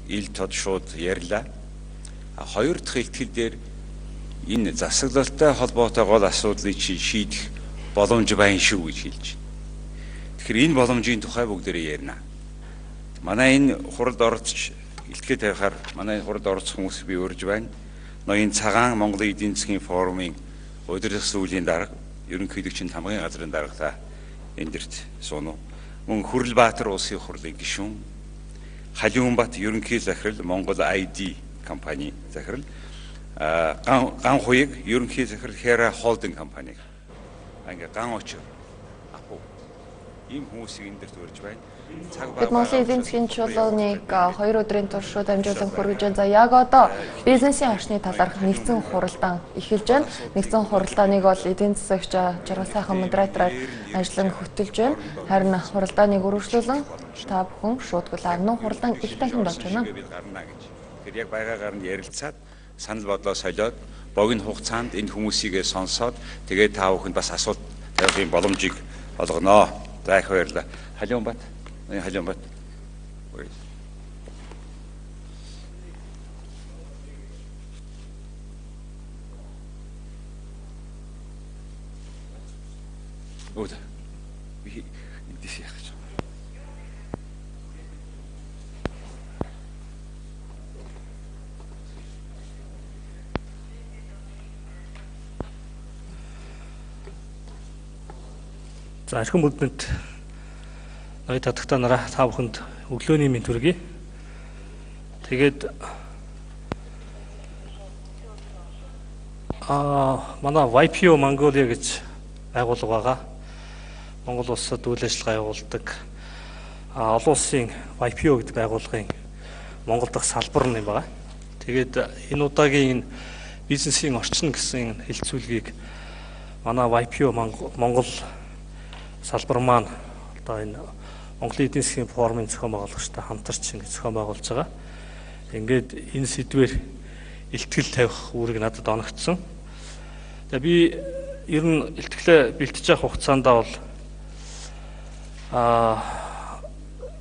ил тод шууд ярьлаа. Хоёр дахь ихтгэл дээр энэ засаглалтай холбоотой гол асуудлыг шийдэх боломж байна шүү гэж хэлж байна. Тэгэхээр энэ боломжийн тухай бүгдээрээ ярина. Манай энэ хуралд оролцож илтгэл тавихаар манай хуралд оролцох хүмүүс би урьж байна. Ноён цагаан Монголын эдийн засгийн форумын удирдах сүүлийн дарга, ерөнхийлөгчийн хамгийн газрын даргалаа эндэрт сууна. Мөн Хүрлбаатар улсын хурлын гишүүн, Халиунбат ерөнхий захирал Монгол ID компани захирал, Ганхуйг ерөнхий захирал Хера холдинг компани. Ингээ ган очор апу ийм хүмүүсийг эндэрт урьж байна. Бид Монголын эдийн засгийн чуулганыг 2 өдрийн турш дамжуулан хүргэж байна. За яг одоо бизнесийн орчны талаарх нэгдсэн хуралдаан эхэлж байна. Нэгдсэн хуралдааныг бол эдийн засагч Жаргал сайхан модератораар ажиллан хөтөлж байна. Харин хуралдааныг үргэлжлүүлэн та бүхэн шууд гүлэн хуралдаан их дахин болж байна. Тэгэхээр яг байгаагаар нь ярилцаад санал бодлоо солиод богино хугацаанд энэ хүмүүсийгээ сонсоод тэгээд та бүхэнд бас асуулт тавихын боломжийг олгоно. За их баярлалаа. Халиунбат. Халиунбат. Өөд. Би эндээс яах гэж байна. За эрхэм бүлдэнд ноёд татагтаа нараа та бүхэнд өглөөний мэнд хүргэе. Тэгээд манай YPO Mongolia гэж байгууллага байгаа. Монгол улсад үйл ажиллагаа явуулдаг олон улсын YPO гэдэг байгууллагын Монгол дахь салбар нь байгаа. Тэгээд энэ удаагийн бизнесийн орчин гэсэн хэлцүүлгийг манай YPO Монгол салбар маань одоо энэ Монголын эдийн засгийн форумын зохион байгуулагчтай хамтарч ингэ зохион байгуулж байгаа. Ингээд энэ сэдвээр илтгэл тавих үүрэг надад оногдсон. Тэгээ би ер нь илтгэлээ бэлтэж явах хугацаанд бол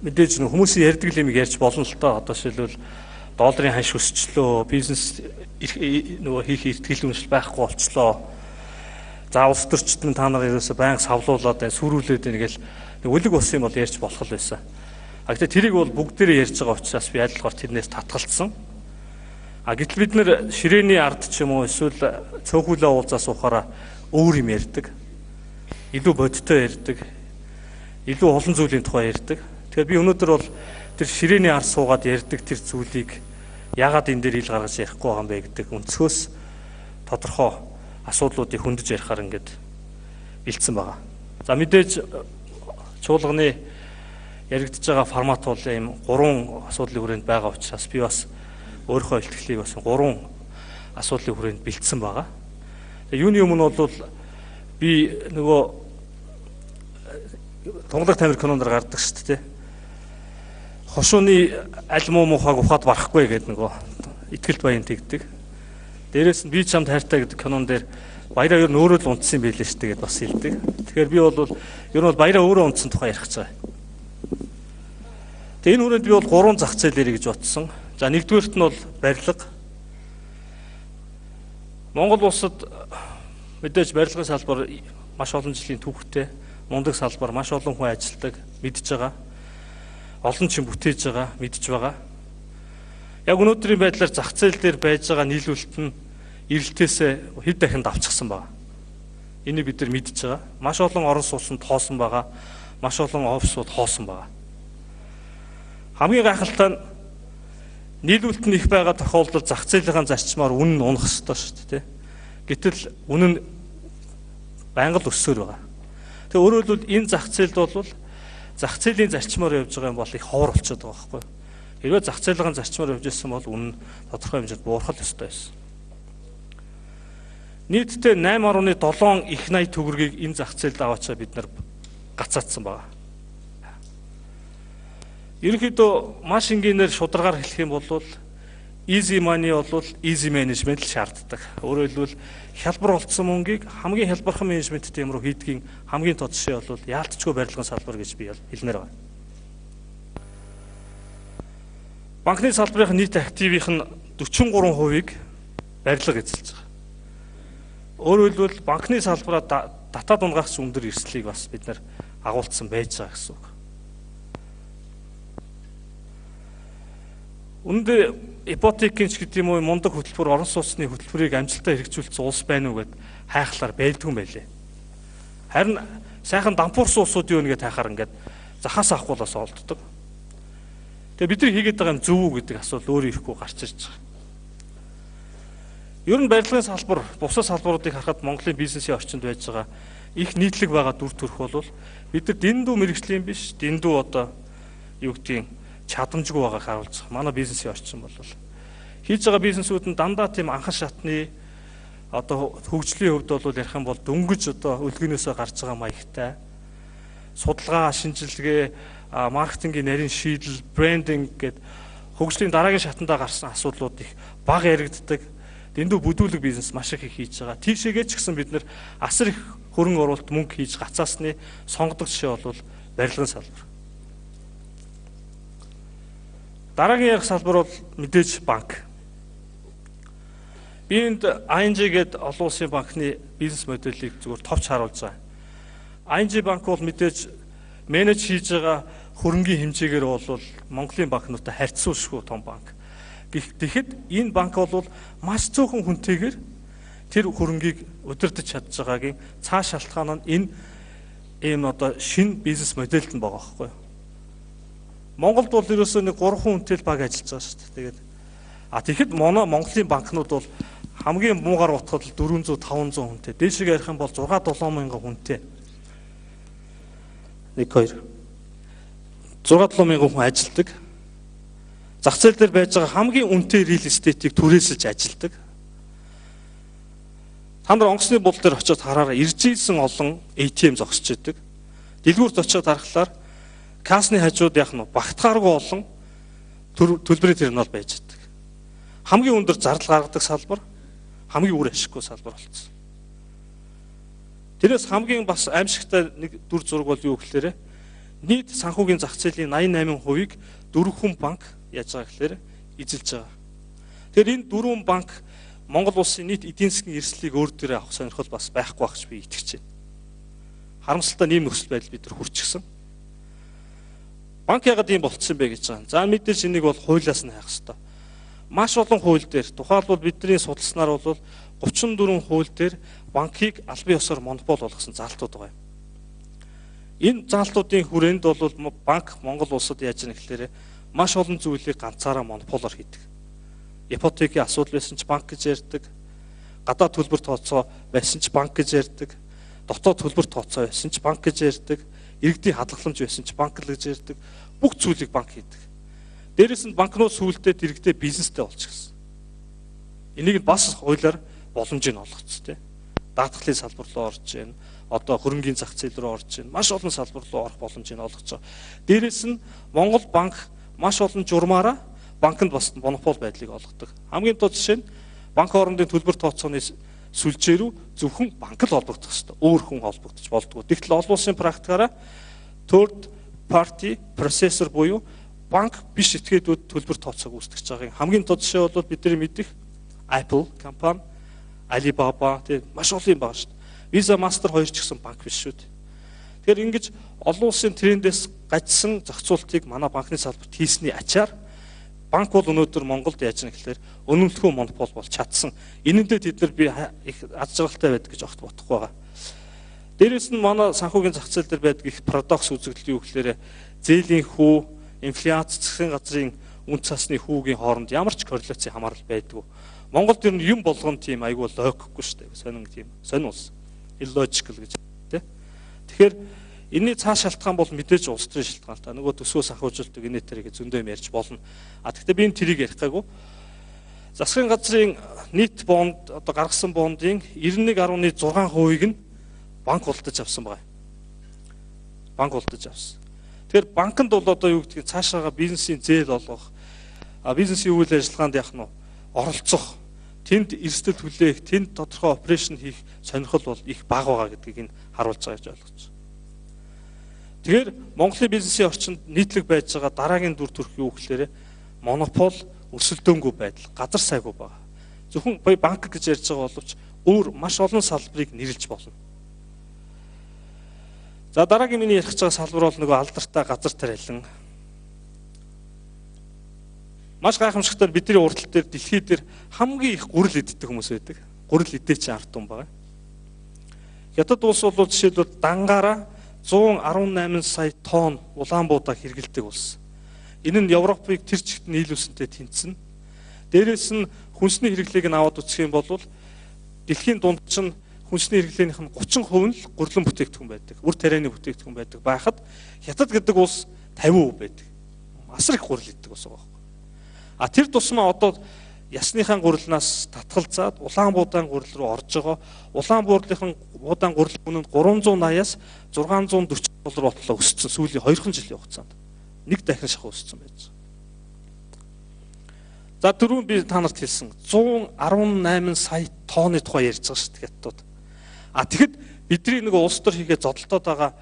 мэдээж хүмүүсийн ярьдаг юм ярьж болно л доо. Одоо жишээлбэл долларын ханш өсчлөө, бизнес нөгөө хийх ихтгэл үнэмшил байхгүй болчлоо. За улс төрчид нь та нар ерөөсө байнга савлуулаад байна, сүрүүлээд байна гэл үлэг болсон юм бол ярьж болох л байсан. Гэхдээ тэрийг бол бүгдээрээ ярьж байгаа учраас би айлтгаар тэрнээс татгалцсан. Гэтэл бид нэр ширээний ард ч юм уу эсвэл цөөхүүлээ уулзаа суухаараа өөр юм ярьдаг. Илүү бодиттой ярьдаг. Илүү олон зүйлийн тухай ярьдаг. Тэгэхээр би өнөөдөр бол тэр ширээний ард суугаад ярьдаг тэр зүйлийг яагаад энэ дээр ил гаргаж ярихгүй байгаа юм бэ гэдэг өнцгөөс тодорхой асуудлуудыг хөндөж ярихаар ингээд бэлдсэн байгаа. За мэдээж чуулганы яригдж байгаа формат бол ийм 3 асуудлын хүрээнд байгаа учраас би бас өөрийнхөө илтгэлийг бас 3 асуудлын хүрээнд бэлдсэн байгаа. Тэгээ юуны өмнө бол би нөгөө тунгалаг тамир кинонд гардаг шүү дээ. Хошууны аль муу мухаг ухаад барахгүй гэдэг нөгөө итгэл баян тэгдэг. Дээрээс нь би чамд хайртай гэдэг кинон дээр баяраа ер нь өөрөө л унтсан байлээ шүү дээ гэдээ бас хэлдэг. Тэгэхээр би бол ер нь баяраа өөрөө унтсан тухай ярих гэж байгаа. Тэгээ энэ хүрээнд би бол 3 зах зээл ярих гэж бодсон. За нэгдүгээрт нь бол барилга. Монгол улсад мэдээж барилгын салбар маш олон жилийн түүхтэй, мундаг салбар, маш олон хүн ажилладаг, мэдж байгаа. Олон чин бүтээж байгаа, мэдж байгаа. Яг өнөөдрийн байдлаар зах зээл дээр байж байгаа нийлүүлэлт нь эрэлтээс хэд дахин давчсан байна. Энийг бид нар мэдж байгаа. Маш олон орон сууцнд хоосон байгаа. Маш олон офисууд хоосон байгаа. Хамгийн гайхалтай нь нийлүүлэлт нь их байгаа тохиолдолд зах зээлийн зарчмаар үнэ нь унах ёстой шүү дээ. Гэтэл үнэ нь байнга л өссөөр байгаа. Тэгээ өөрөөр хэлбэл энэ зах зээлд бол зах зээлийн зарчмаар явж байгаа юм бол их ховор болчиход байгаа байхгүй юу? Хэрвээ зах зээлийн зарчмаар явж ирсэн бол үнэ нь тодорхой хэмжээнд буурах ёстой байсан. Нийтдээ 8.7 их 80 төгрөгийг энэ зах зээлд аваачаа бид нар гацаадсан байна. Ерөнхийдөө маш энгийнээр шударгаар хэлэх юм бол easy money бол easy management л шаарддаг. Өөрөөр хэлбэл хялбар олдсон мөнгийг хамгийн хялбархан менежменттэй юм руу хийдгийн хамгийн тод жишээ бол яалтчгүй барилгын салбар гэж би хэлмээр байна. банкны салбарын нийт активийн нь 43%-ийг барилга эзэлж байгаа. Өөрөөр хэлбэл банкны салбараа татаад унгаагч өндөр эрсдлийг бас бид нар агуулсан байж байгаа гэсэн үг. Үүндээ ипотекийн ч гэдэг юм уу мундаг хөтөлбөр, орон сууцны хөтөлбөрийг амжилттай хэрэгжүүлсэн улс байна уу гэд хайхлаар байлдгүй юм байлээ. Харин сайхан дампуурсан улсууд юу нэгэ тайхаар ингээд захаас авахгүй бас олддог. Тэгээ бид нар хийгээд байгаа юм зөв үү гэдэг асуулт өөрөө ирэхгүй гарч ирж байгаа. Ер нь барилгын салбар, бусад салбаруудыг харахад Монголын бизнесийн орчинд байж байгаа их нийтлэг байгаа дүр төрх бол бид нар дэндүү мэрэгжлийн биш, дэндүү одоо юу гэдгийг чадамжгүй байгааг харуулж байгаа. Манай бизнесийн орчин бол хийж байгаа бизнесүүд нь дандаа тийм анхан шатны одоо хөгжлийн хувьд бол ярих юм бол дөнгөж одоо үлгэнөөсөө гарч байгаа маягтай судалгаа, шинжилгээ, маркетингийн нарийн шийдэл, брендинг гэдэг хөгжлийн дараагийн шатандаа гарсан асуудлууд их бага яригддаг. Дэндүү бүдүүлэг бизнес маш их хийж байгаа. Тийшээгээ ч гэсэн бид нар асар их хөрөнгө оруулалт мөнгө хийж гацаасны сонгодог жишээ бол барилгын салбар. Дараагийн ярих салбар бол мэдээж банк. Би энд ING гэдэг олон улсын банкны бизнес моделийг зөвхөн товч харуулж байгаа. ING банк бол мэдээж менеж хийж байгаа хөрөнгийн хэмжээгээр бол Монголын банкнуудтай харьцуулшгүй том банк. Тэгэхэд энэ банк бол маш цөөхөн хүнтэйгээр тэр хөрөнгийг удирдах чадж байгаагийн цааш шалтгаан нь энэ одоо шинэ бизнес модельд нь байгаа байхгүй юу? Монголд бол ерөөсөө нэг 3 хүнтэй л баг ажиллаж байгаа шүү дээ. Тэгээд тэгэхэд Монголын банкнууд бол хамгийн муугар утгад 400-500 хүнтэй. Дээшээ ярих юм бол 6-7 мянган хүнтэй. 1-2 6-7 мянган хүн ажилладаг. Зах зээл дээр байж байгаа хамгийн үнэтэй real estate-ийг түрээсэлж ажилладаг. Та нар онгоцны бул дээр очиод хараараа ирж ийсэн олон ATM зогсож идэг. Дэлгүүрт очиод харахаар кассны хажууд яах нь багтахааргүй олон төлбөрийн терминал байж идэг. Хамгийн өндөр зардал гаргадаг салбар, хамгийн үр ашиггүй салбар болсон. Тэрээс хамгийн бас аимшигтай нэг дүр зураг бол юу гэхээр нийт санхүүгийн зах зээлийн 88%-ийг 4 хүн банк яаж байгаа гэхээр эзэлж байгаа. Тэгэхээр энэ 4 банк Монгол улсын нийт эдийн засгийн эрсдлийг өөр дээрээ авах сонирхол бас байхгүй байх гэж би итгэж байна. Харамсалтай ийм нөхцөл байдал бид нар хүрчихсэн. Банк яагаад ийм болцсон бэ гэж байгаа. За мэдээж энийг бол хуулиас нь хайх хэрэгтэй. Маш олон хууль дээр тухайлбал бидний судалснаар бол 34 хууль дээр банкыг албан ёсоор монопол болгосон заалтууд байгаа юм. Энэ заалтуудын хүрээнд бол банк Монгол улсад яаж яах гэхээр маш олон зүйлийг ганцаараа монополоор хийдэг. Ипотекийн асуудал байсан ч банк гэж ярьдаг. Гадаад төлбөр тооцоо байсан ч банк гэж ярьдаг. Дотоод төлбөр тооцоо байсан ч банк гэж ярьдаг. Иргэдийн хадгаламж байсан ч банк л гэж ярьдаг. Бүх зүйлийг банк хийдэг. Дээрээс нь банкнууд сүүлдээ иргэдэд бизнестэй болчихсон. Энийг бас хуулиар боломжийг олгоц тээ. Даатгалын салбар руу орж байна. Одоо хөрөнгийн зах зээл рүү орж байна. Маш олон салбар руу орох боломжийг олгож байгаа. Дээрээс нь Монгол банк маш олон журмаараа банкнд бас монопол байдлыг олгодог. Хамгийн тод жишээ нь банк хоорондын төлбөр тооцооны сүлжээ рүү зөвхөн банк л холбогдох хэрэгтэй. Өөр хүн холбогдож болдгоо. Тэгтэл олон улсын практикаараа third party processor буюу банк биш этгээдүүд төлбөр тооцоог үүсгэж байгаа. Хамгийн тод жишээ бол бидний мэдих Apple компани, Alibaba тийм маш олон юм байна шүү дээ. Visa, Master хоёр ч гэсэн банк биш шүү дээ. Тэгэхээр ингэж олон улсын трендээс гажсан зохицуултыг манай банкны салбарт хийсний ачаар банк бол өнөөдөр Монголд яаж нэг гэхээр өнөмлөхөө монопол болж чадсан. Энэндээ тэд нар би их аз жаргалтай байдаг гэж огт бодохгүй байгаа. Дээрээс нь манай санхүүгийн зах зээл дээр байдаг их парадокс үзэгдэл юу гэхээр зээлийн хүү, инфляц, засгийн газрын үн цасны хүүгийн хооронд ямар ч корреляцийн хамаарал байдгүй. Монголд ер нь юм болгон тийм айгүй логикгүй шүү дээ. Сонин тийм сонин улс. Illogical гэж тийм. Тэгэхээр энэний цааш шалтгаан бол мэдээж улс төрийн шалтгаан та. Нөгөө төсвөө санхүүжүүлдэг энэ тэрийг зөндөө юм ярьж болно. Гэхдээ би энэ тэрийг ярих гайгүй. Засгийн газрын нийт бонд одоо гаргасан бондын 91.6%-ийг нь банк улдаж авсан байгаа. Банк улдаж авсан. Тэгэхээр банкнд бол одоо юу гэдгийг цаашаага бизнесийн зээл олгох, бизнесийн үйл ажиллагаанд яах нь оролцох, тэнд эрсдэл хүлээх, тэнд тодорхой операшн хийх сонирхол бол их бага байгаа гэдгийг нь харуулж байгаа гэж ойлгож байна. Тэгэхээр Монголын бизнесийн орчинд нийтлэг байж байгаа дараагийн дүр төрх юу гэхээр монопол, өрсөлдөөнгүй байдал, газар сайгүй байгаа. Зөвхөн банк гэж ярьж байгаа боловч өөр маш олон салбарыг нэрлэж болно. За дараагийн миний ярих гэж байгаа салбар бол нөгөө алдартай газар тариалан. Маш гайхамшигтай бидний уртал дээр дэлхий дээр хамгийн их гурил иддэг хүмүүс байдаг. Гурил идээч ард тум байгаа. Хятад улс бол жишээлбэл дангаараа 118 сая тонн улаан буудаа хэрэглэдэг улс. Энэ нь Европыг тэр чигт нийлүүлсэнтэй тэнцэнэ. Дээрээс нь хүнсний хэрэглээг нь аваад үзэх юм бол дэлхийн дунд чинь хүнсний хэрэглээнийх нь 30% нь л гурилан бүтээгдэхүүн байдаг. Үр тарианы бүтээгдэхүүн байдаг. Байхад Хятад гэдэг улс 50% байдаг. Асар их гурил иддэг улс байгаа. А тэр тусмаа одоо ясныхаа гурилнаас татгалзаад улаан буудаан гурил руу орж байгаа. Улаан буудаан гурил үнэ нь 380-аас 640 доллар болтлоо өссөн сүүлийн 2 жилийн хугацаанд. Нэг дахин шахуу өссөн байж. За түрүүн би та нарт хэлсэн 118 сая тонны тухай ярьж байгаа шүү дээ Хятад. А тэгэхэд бидний нөгөө улс төр хийгээ зодолтоод байгаа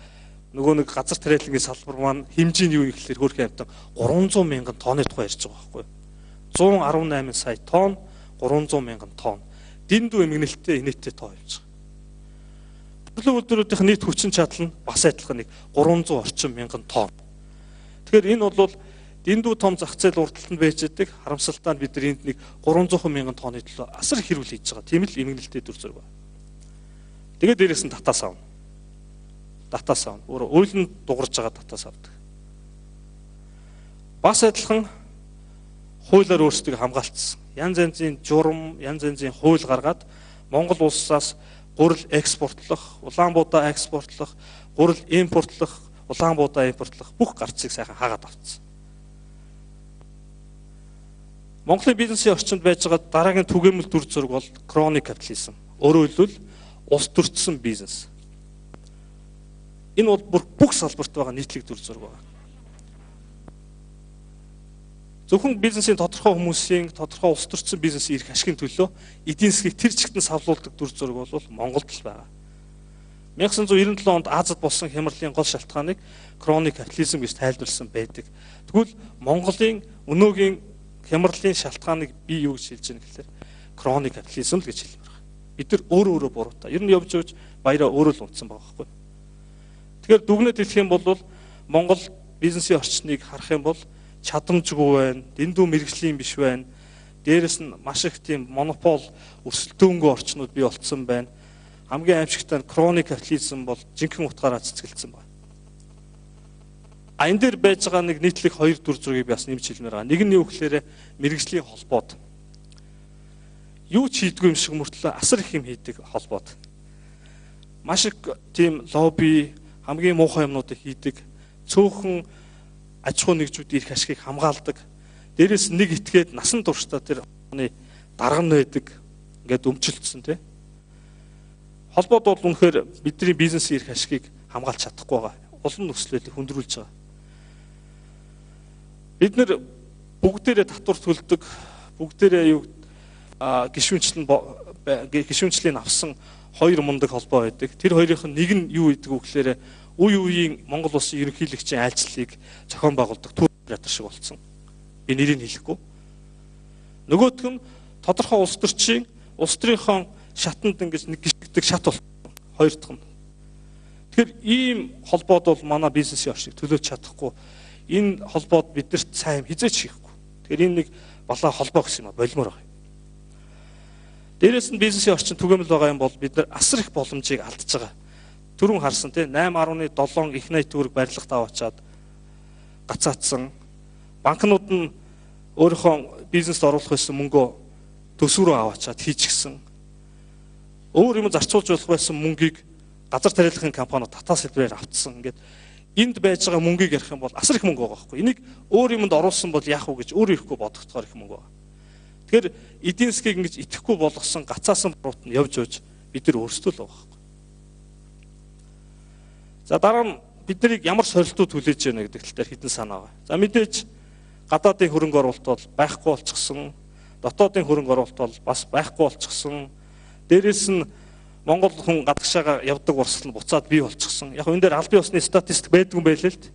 нөгөө нэг газар тариалангийн салбар маань хэмжээ нь юу ихлээр хөрх амтан 300 мянган тонны тухай ярьж байгаа байхгүй юу? 118 сая тонн, 300 мянган тонн. Дэндүү эмгэнэлттэй инээдтэй тоо явж байгаа. Өглөө өдрүүдийнх нийт хүчин чадал нь бас адилхан нэг 300 орчим мянган тонн. Тэгэхээр энэ бол дэндүү том зах зээл урталтанд байж байгаа. Харамсалтай нь бид энд нэг 300 мянган тонны төлөө асар их хэрүүл хийж байгаа. Тийм л эмгэнэлттэй төр зураг байна. Тэгээд дээрээс нь татаас авна. Татаас авна. Өөрөөр нь дугарж байгаа татаас авдаг. Бас адилхан хуулиар өөрсдөө хамгаалтсан. Янз янзын журам, янз янзын хууль гаргаад Монгол улсаас гурил экспортлох, улаан буудаа экспортлох, гурил импортлох, улаан буудаа импортлох бүх гарцыг сайхан хаагаад авцсан. Монголын бизнесийн орчинд байж байгаа дараагийн түгээмэл дүр зураг бол крони капитализм. Өөрөөр хэлбэл улс төрчсөн бизнес. Энэ бол бүх салбарт байгаа нийтлэг дүр зураг байна. Зөвхөн бизнесийн тодорхой хүмүүсийн тодорхой улс төрчсөн бизнесийн эрх ашигын төлөө эдийн засгийг тэр чигтэн савлуулдаг дүр зураг бол Монголд л байгаа. 1997 онд Азад болсон хямралын гол шалтгааныг крони капитализм гэж тайлбарласан байдаг. Тэгвэл Монголын өнөөгийн хямралын шалтгааныг би юу гэж хэлж байгаа гэхээр крони капитализм л гэж хэлмээр байна. Бид нар өөрөө буруутай. Ер нь явж явж баяраа өөрөө л унтсан байгаа байхгүй. Тэгэхээр дүгнэлт хэлэх юм бол Монгол бизнесийн орчныг харах юм бол чадамжгүй байна, дэндүү мэрэгжлийн биш байна. Дээрэс нь маш их тийм монопол, өрсөлдөөнгүй орчнууд бий болцсон байна. Хамгийн аимшигтай нь крони капитализм бол жинхэнэ утгаараа цэцгэлсэн байна. А энэ дээр байж байгаа нэг нийтлэг хоёр дүр зургийг би бас нэмж хэлмээр байгаа. Нэг нь юу гэхээр мэрэгжлийн холбоод. Юу ч хийдгүй юм шиг мөртлөө асар их юм хийдэг холбоод. Маш их тийм лобби, хамгийн муухай юмнуудыг хийдэг. Цөөхөн аж ахуй нэгжүүдийн эрх ашигыг хамгаалдаг. Дээрээс нэг итгээд насан туршдаа тэр оны дарган байдаг. Ингээд өмчлөлтсөн тий. Холбоод бол үнэхээр бидний бизнесийн эрх ашигыг хамгаалж чадахгүй байгаа. Олон нөхцөлийг хөндрүүлж байгаа. Бид нэр бүгдээрээ татвар төлдөг, бүгдээрээ юу гишүүнчлийн авсан хоёр мундаг холбоо байдаг. Тэр хоёрын нэг нь юу гэдэг вэ гэхээр үе үеийн Монгол улсын ерөнхийлөгчийн айлчлалыг зохион байгуулдаг тур шиг болсон. Би нэрийг хэлэхгүй. Нөгөөх нь тодорхой улс төрчийн улс төрийнхөө шатанд ингэж нэг гიშгдэг шат болсон. Хоёр дахь нь. Тэгэхээр ийм холбоод бол манай бизнесийн орчныг төлөөж чадахгүй. Энэ холбоод биднэрт сайн хизээч хийхгүй. Тэгэхээр энэ нэг балаа холбоо гэсэн юм а болмоор байна. Дээрээс нь бизнесийн орчин түгээмэл байгаа юм бол бид нар асар их боломжийг алдж байгаа. Түрүүн харсан тийм 8.7 их найт төгрөг барилгад аваачаад гацаатсан. Банкнууд нь өөрийнхөө бизнест оруулах байсан мөнгөө төсвөрөө аваачаад хийчихсэн. Өөр юм зарцуулж болох байсан мөнгийг газар тариалахын компаниуд татаас хэлбэрээр авцсан. Ингээд энд байж байгаа мөнгийг ярих юм бол асар их мөнгө байгаа байхгүй. Энийг өөр юмд оруулсан бол яах вэ гэж өөр ирэхгүй бодогдохоор их мөнгө байгаа. Тэгэхээр эдийн засгийг ингэж итгэхгүй болгосон гацаасан бурууд нь явж бид нар өөрсдөө л байгаа. За дараа нь бид нарыг ямар сорилтууд хүлээж яана гэдэг талаар хэдэн санаа байгаа. За мэдээж гадаадын хөрөнгө оруулалт бол байхгүй болчихсон, дотоодын хөрөнгө оруулалт бол бас байхгүй болчихсон. Дээрээс нь Монгол хүн гадагшаага явдаг урсгал нь буцаад бий болчихсон. Яг энэ дээр аль бие усны статистик байдгүй байлээ л дээ.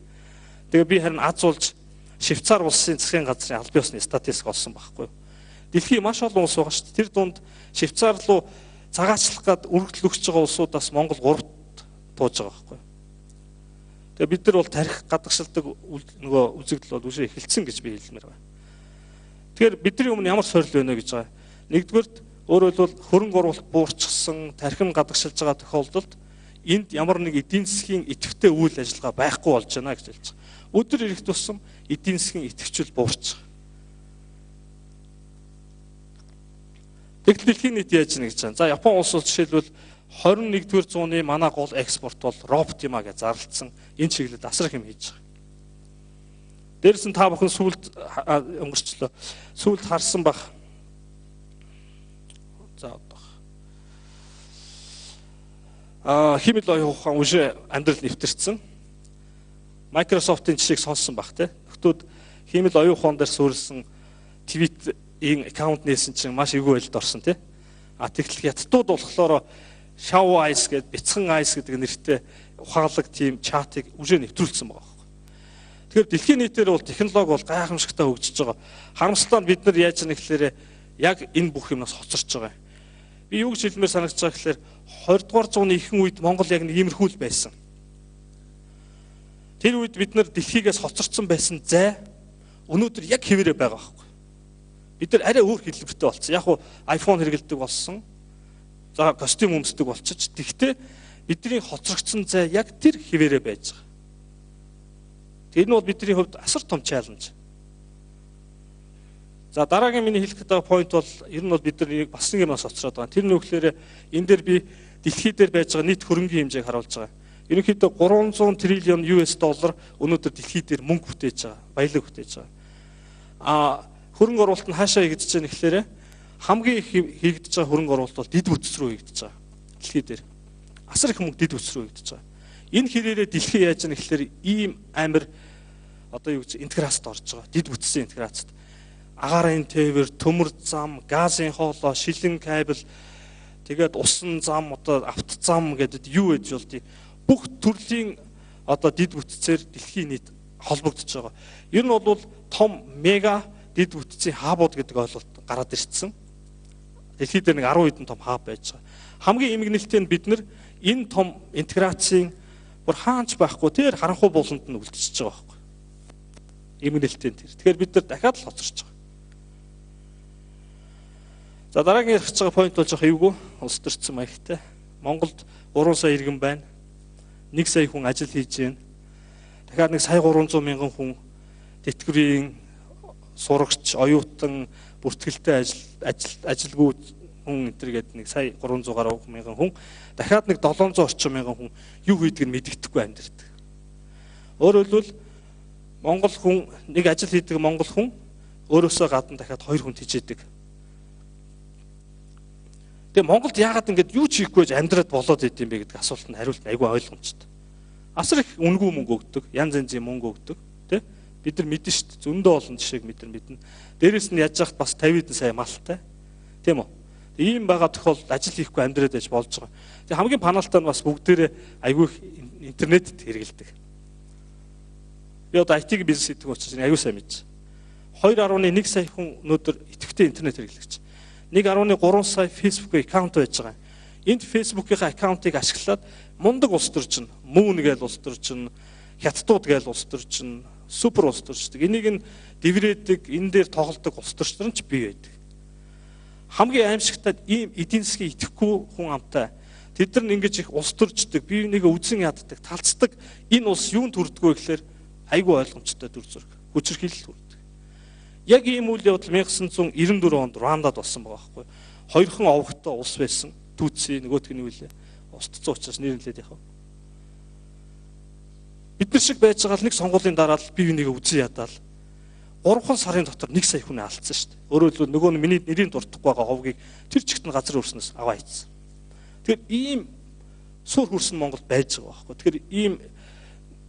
Тэгээ би харин аз уулж Швейцар улсын засгийн газрын албан ёсны статистик олсон байхгүй юу? Дэлхийн маш олон улс байгаа шүү дээ. Тэр дунд Швейцар руу цагаачлах гад үргэлжлэл өгч байгаа улсуудаас Монгол 3-т тууж байгаа байхгүй юу? Тэгээ бид нар бол тарих гадагшилдаг нөгөө үзэгдэл бол үгүй эхэлсэн гэж би хэлмээр байна. Тэгэхээр бидний өмнө ямар сорил байна гэж байгаа. Нэгдүгээрт өөрөөр хэлбэл хөрөнгө оруулалт буурчихсан, тархин гадагшилж байгаа тохиолдолд энд ямар нэг эдийн засгийн идэвхтэй үйл ажиллагаа байхгүй болж байна гэж хэлж байгаа. Өдөр ирэх тусам эдийн засгийн идэвхжил буурч байгаа. Тэгтэл дэлхийн нийт яаж нэг гэж байна. За Япон улс бол жишээлбэл 21-р зууны манай гол экспорт бол робот юм а гэж зарлцсан энэ чиглэлд асар их юм хийж байгаа. Дээрээс нь та бүхэн сүүлд өнгөрчлөө. Сүүлд харсан бах. За химэл оюун ухаан уже амьдрал нэвтэрсэн. Microsoft-ийн жишээг сонссон бах те. Нөхдүүд химэл оюун ухаан дээр суурилсан твитийн аккаунт нээсэн чинь маш эвгүй байлд орсон те. Тэгтэл хятадууд болохоор Show Eyes гэдэг бяцхан eyes гэдэг нэртэй ухаалаг тийм чатыг уже нэвтрүүлсэн байгаа байхгүй. Тэгэхээр дэлхийн нийтээр бол технологи бол гайхамшигтай хөгжиж байгаа. Харамсалтай нь бид нар яаж нэхлээрээ яг энэ бүх юмнаас хоцорч байгаа. Би юу гэж хэлмээр санагдаж байгаа гэхээр 20-р зууны ихэнх үед Монгол яг нэг иймэрхүү л байсан. Тэр үед бид нар дэлхийгээс хоцорсон байсан зай өнөөдөр яг хэвээрээ байгаа байхгүй. Бид нар арай өөр хэлбэртэй болсон. Яг нь iPhone хэрэглэдэг болсон. За костюм өмсдөг болчих. Тэгвэл бидний хоцрогдсон зай яг тэр хэвээрээ байж байгаа. Тэр нь бол бидний хувьд асар том чаленж. За дараагийн миний хэлэх гэдэг point бол ер нь бол бид нар бас нэг юмас оцроод байгаа. Тэр нь үгээр энэ дээр би дэлхий дээр байж байгаа нийт хөрөнгийн хэмжээг харуулж байгаа. Ерөнхийдөө 300 триллион US доллар өнөөдөр дэлхий дээр мөнгө бүтээж байгаа, баялаг бүтээж байгаа. Хөрөнгө оруулалт нь хаашаа хийгдэж байгаа нэхлээрэ хамгийн их хийгдэж байгаа хөрөнгө оруулалт бол дид бүтц рүү хийгдэж байгаа. Дэлхий дээр асар их мөнгө дид бүтц рүү хийгдэж байгаа. Энэ хэрээрээ дэлхий яаж байгаа нэхлээр ийм амир одоо юу гэж интеграцид орж байгаа. Дид бүтцийн интеграцид. Агаарын тээвэр, төмөр зам, газын хоолой, шилэн кабель, тэгээд усан зам, одоо авто зам гэдэг юу гэж болдгийг бүх төрлийн одоо дид бүтцээр дэлхийн нийт холбогдож байгаа. Ер нь бол том мега дид бүтцийн хабууд гэдэг ойлголт гараад ирсэн. Дэлхийд дээр нэг 10 хэдэн том хаб байж байгаа. Хамгийн эмгэнэлтэй нь бид нар энэ том интеграцийн бүр хаанч байхгүй тэр харанхуй буланд нь үлдчихэж байгаа байхгүй. Эмгэнэлтэй тэр. Тэгэхээр бид нар дахиад л хоцорч байгаа. За дараагийн ярих гэж байгаа point бол жоох эвгүй улс төрчин маягтай. Монголд 3 сая иргэн байна. 1 сая хүн ажил хийж байна. Дахиад нэг сая 300 мянган хүн тэтгэврийн сурагч, оюутан, бүртгэлтэй ажилгүй хүн энэ гэдэг нэг сая 300 гаруй мянган хүн. Дахиад нэг 700 орчим мянган хүн юу хийдгийг нь мэддэхгүй амьдэрдэг. Өөрөөр хэлбэл Монгол хүн нэг ажил хийдэг монгол хүн өөрөөсөө гадна дахиад 2 хүнд хичээдэг. Тэгээ Монголд яагаад ингэж юу ч хийхгүй амьдраад болоод идэм бэ гэдэг асуултанд хариулт айгүй ойлгомжтой. Асар их үнгүй мөнгө өгдөг, янз янзын мөнгө өгдөг, тий? Бид нар мэднэ шүү дээ. Зөндөө олон жишээг бид нар мэднэ. Дээрээс нь яаж яхад бас 50 хэдэн сая малтай. Тийм үү? Ийм байгаа тохиолдолд ажил хийхгүй амьдраад байж болж байгаа. Тэгээ хамгийн панаалтай нь бас бүгдээрээ айгүй их интернетэд хэрэгэлдэг. Би одоо IT-г бизнес хийдэг учраас айгүй сайн мэдж. 2.1 сая хүн өнөөдөр идэвхтэй интернет хэрэглэгч. 1.3 сая Facebook аккаунт байж байгаа. Энд Facebook-ийн аккаунтыг ашиглаад мундаг улс төрчин, Moon гээл улс төрчин, Хятадууд гээл улс төрчин, супер улс төрчдөг. Энийг нь дэврээдэг, энэ дээр тоглодог улс төрчдөр нь ч бий байдаг. Хамгийн аимшигтай ийм эдийн засгийн идэхгүй хүн амтай. Тэд нар ингэж их улс төрчдөг, бие бинийгээ үзэн яддаг, талцдаг. Энэ улс юунд хүрдэггүй гэхээр айгүй ойлгомжтой дүр зураг, хүчирхийлэл хүрдэг. Яг ийм үйл явдал 1994 онд Руандад болсон байгаа байхгүй. Хоёрхан овогтой улс байсан. Түүцээ нөгөөтг нь юу вэ? Устцсан учраас нэрлээд яхав. Бид нар шиг байж байгаа л нэг сонгуулийн дараа л бие бинийгээ үзэн ядаал 3 сарын дотор 1 сая хүн алдсан шүү дээ. Өөрөөр хэлбэл нөгөө нь миний нэрийн дуртахгүй байгаа ховгийг тэр чигт нь газар өрснөөс аваа ийцсэн. Тэгэхээр ийм сур хөрсөн Монголд байж байгаа байхгүй. Тэгэхээр ийм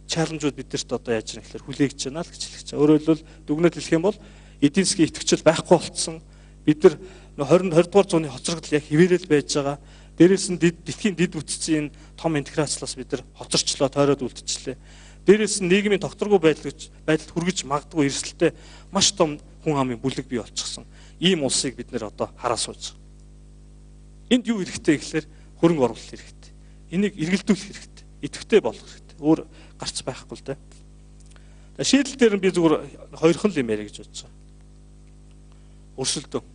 чаленжууд биднэрт одоо яаж юм гэхээр хүлээгдэж байна л гэж хэлэх чинь. Өөрөөр хэлбэл дүгнэлт хэлэх юм бол эдийн засгийн идэвхжил байхгүй болцсон. Бид нар 20 дугаар зууны хоцрогдол яг хэвээрэл байж байгаа. Дээрээс нь дэлхийн дид бүтцийн том интеграцлаас бид нар хоцорчлоо, тойроод үлдчихлээ. Дээрээс нь нийгмийн тогтворгүй байдалд хүргэж магадгүй эрсдэлтэй маш том хүн амын бүлэг бий болчихсон. Ийм улсыг бид нэр одоо хараа сууж байгаа. Энд юу хэрэгтэй гэхээр хөрөнгө оруулалт хэрэгтэй. Энийг эргэлдүүлэх хэрэгтэй. Идэвхтэй болох хэрэгтэй. Өөр гарч байхгүй л дээ. Шийдэл дээр нь би зүгээр хоёрхан л юм яриа гэж бодож байгаа. Өрсөлдөөн.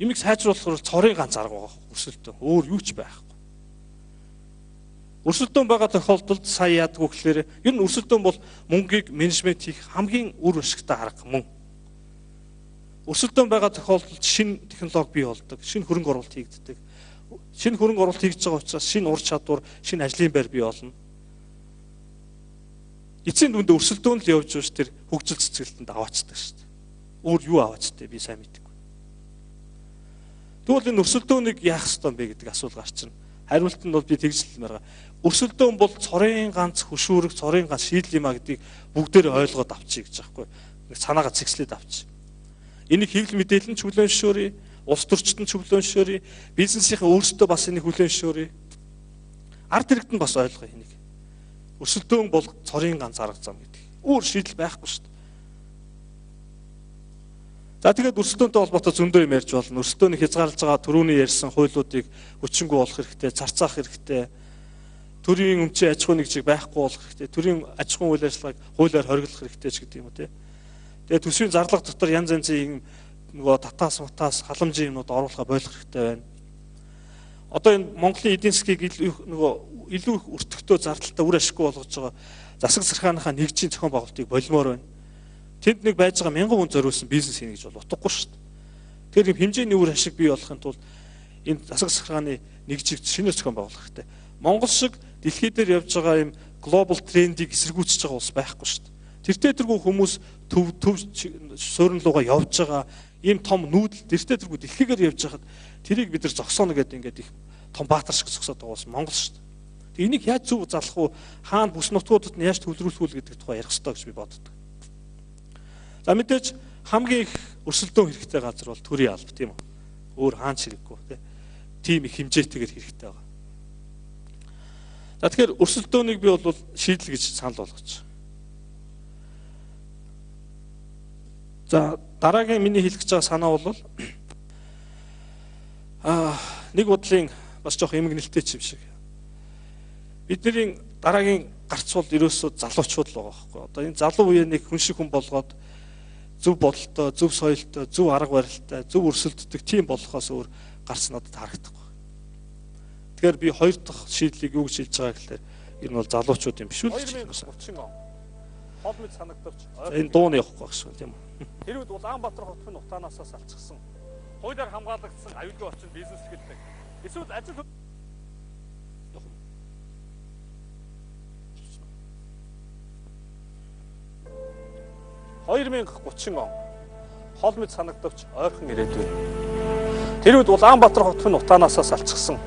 Имийг сайжруулах цорын ганц арга байгаа. Өрсөлдөөн. Өөр юу ч байхгүй. Өрсөлдөөн байгаа тохиолдолд сая яадгүй гэхээр ер нь өрсөлдөөн бол мөнгийг менежмент хийх хамгийн үр ашигтай арга мөн. Өрсөлдөөн байгаа тохиолдолд шинэ технологи бий болдог, шинэ хөрөнгө оруулалт хийгддэг. Шинэ хөрөнгө оруулалт хийж байгаа учраас шинэ ур чадвар, шинэ ажлын байр бий болно. Эцсийн дүнд өрсөлдөөн л явж байгаа ш тэр хөгжил цэцгэлтэнд аваачдаг шүү дээ. Өөр юу аваачтай би сайн мэдгүй. Тэгвэл энэ өрсөлдөөнийг яах ёстой юм бэ гэдэг асуулт гарч ирнэ. Хариулт нь бол би тэгж хэлмээр байгаа. Өрсөлдөөн бол цорын ганц хөшүүрэг, цорын ганц шийдэл юм а гэдгийг бүгдээр ойлгоод авчий гэж байхгүй. Нэг санаагаа цэгслээд авчий. Энийг хэвлэл мэдээлэл нь чөлөөн шөөрий, улс төрчтөнд чөлөөн шөөрий, бизнесийнхээ өөрсдөө бас энийг хүлээн шөөрий. Ард иргэд нь бас ойлгоо энийг. Өрсөлдөөн бол цорын ганц арга зам гэдэг. Өөр шийдэл байхгүй шүү дээ. За тэгээд өрсөлдөөнтэй холбоотой зөндөө юм ярьж болно. Өрсөлдөөнийг хязгаарлаж байгаа түрүүний ярьсан хуулиудыг хүчингүй болох хэрэгтэй, зарцаах хэрэгтэй. Төрийн өмчийн аж ахуйн нэгжийг байхгүй болох хэрэгтэй. Төрийн аж ахуйн үйл ажиллагааг хуулиар хориглох хэрэгтэй ч гэдэг юм уу те. Тэгээд төсвийн зарлага дотор янз янзын нөгөө татаас мутаас халамжийн юмнууд оруулахаа болох хэрэгтэй байна. Одоо энэ Монголын эдийн засгийг илүү их өртөгтэй зардалтай үр ашиггүй болгож байгаа засаг сархааныхаа нэгжийн зохион байгуулалтыг болимоор байна. Тэнд нэг байж байгаа 1000 хүн зориулсан бизнес хийнэ гэж бол утгагүй шүү дээ. Тэгэхээр юм хэмжээний үр ашиг бий болохын тулд энэ засаг сархааны нэгжийг шинээр зохион байгуулах хэрэгтэй. Монгол шиг дэлхий дээр явж байгаа юм глобал трендийг эсэргүүцэж байгаа улс байхгүй шүү дээ. Тэртээ тэргүй хүмүүс төв суурин руугаа явж байгаа ийм том нүүдэл тэртээ тэргүй дэлхийгээр явж байхад тэрийг бид нар зогсооно гэдэг ингээд их том баатар шиг зогсоод байгаа улс Монгол шүү дээ. Тэгээ энийг яаж зөв залах уу? Хаана бүс нутгуудад нь яаж төвлөрүүлэх үү гэдэг тухай ярих хэрэгтэй гэж би боддог. За мэдээж хамгийн их өрсөлдөөн хэрэгтэй газар бол төрийн алба тийм үү? Өөр хаач хэрэггүй тийм их хэмжээтэйгээр хэрэгтэй байгаа. За тэгэхээр өрсөлдөөнийг би бол шийдэл гэж санал болгож. За дараагийн миний хэлэх гэж байгаа санаа бол нэг бодлын бас жоох эмгэнэлтэй ч юм шиг. Бидний дараагийн гарц бол ерөөсөө залуучууд л байгаа байхгүй. Одоо энэ залуу үеийн нэг хүн шиг хүн болгоод зөв бодолтой, зөв соёлтой, зөв арга барилтай, зөв өрсөлддөг тийм болохоос өөр гарц надад харагдахгүй. Тэгэхээр би хоёр дахь шийдлийг юу гэж хэлж байгаа гэхээр ер нь бол залуучууд юм биш үү гэж хэлж байна. Хол мэд санагдавч энэ дууны явахгүй байх шүү тийм үү. Тэрүүд Улаанбаатар хотын утаанаас алчсан. Хуулиар хамгаалагдсан аюулгүй орчин бизнес эрхэлдэг. Эсвэл ажил 2030 он хол мэд санагдавч ойрхон ирээдүй. Тэрүүд Улаанбаатар хотын утаанаас алчсан.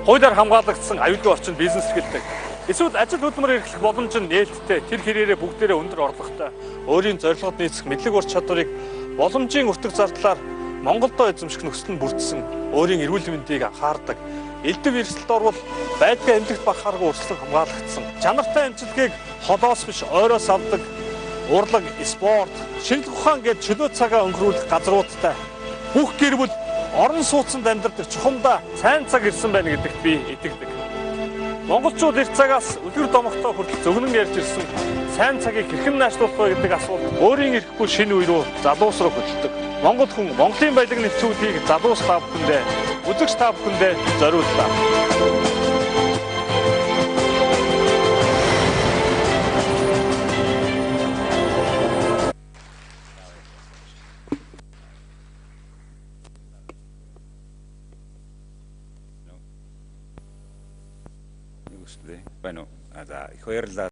Хуулиар хамгаалагдсан аюулгүй орчин бизнес эрхэлдэг. Эсвэл ажил хөдөлмөр эрхлэх боломж нь нээлттэй, тэр хэрээрээ бүгдээрээ өндөр орлоготой, өөрийн зорилгод нийцэх мэдлэг ур чадварыг боломжийн өртөг зардлаар Монголдо эзэмших нөхцөл нь бүрдсэн, өөрийн эрүүл мэндийг анхаардаг, элдв эрсдэлд орвол байдгаа эмнэлэгт бахааргүй өрсөлдөн хамгаалагдсан. Чанартай амжилтгийг холоос биш ойроос авдаг, урлаг, спорт, шинжлэх ухаан гээд чөлөө цагаа өнгөрүүлэх газруудтай бүх гэр бүл орон сууцнд амьдардаг чухамдаа сайн цаг ирсэн байна гэдэгт би итгэдэг. Монголчууд эрт цагаас үлгэр домогтой хүртэл зөвгнөн ярьж ирсэн сайн цагийг хэрхэн наашлуулах вэ гэдэг асуулт өөрийн эрэхгүй шинэ үе рүү залуус руу хөдөлдөг. Монгол хүн Монголын баялаг нэвтрүүлгийг залуус та бүхэндээ, үзэгч та бүхэндээ зориуллаа. Bueno, их баярлалаа.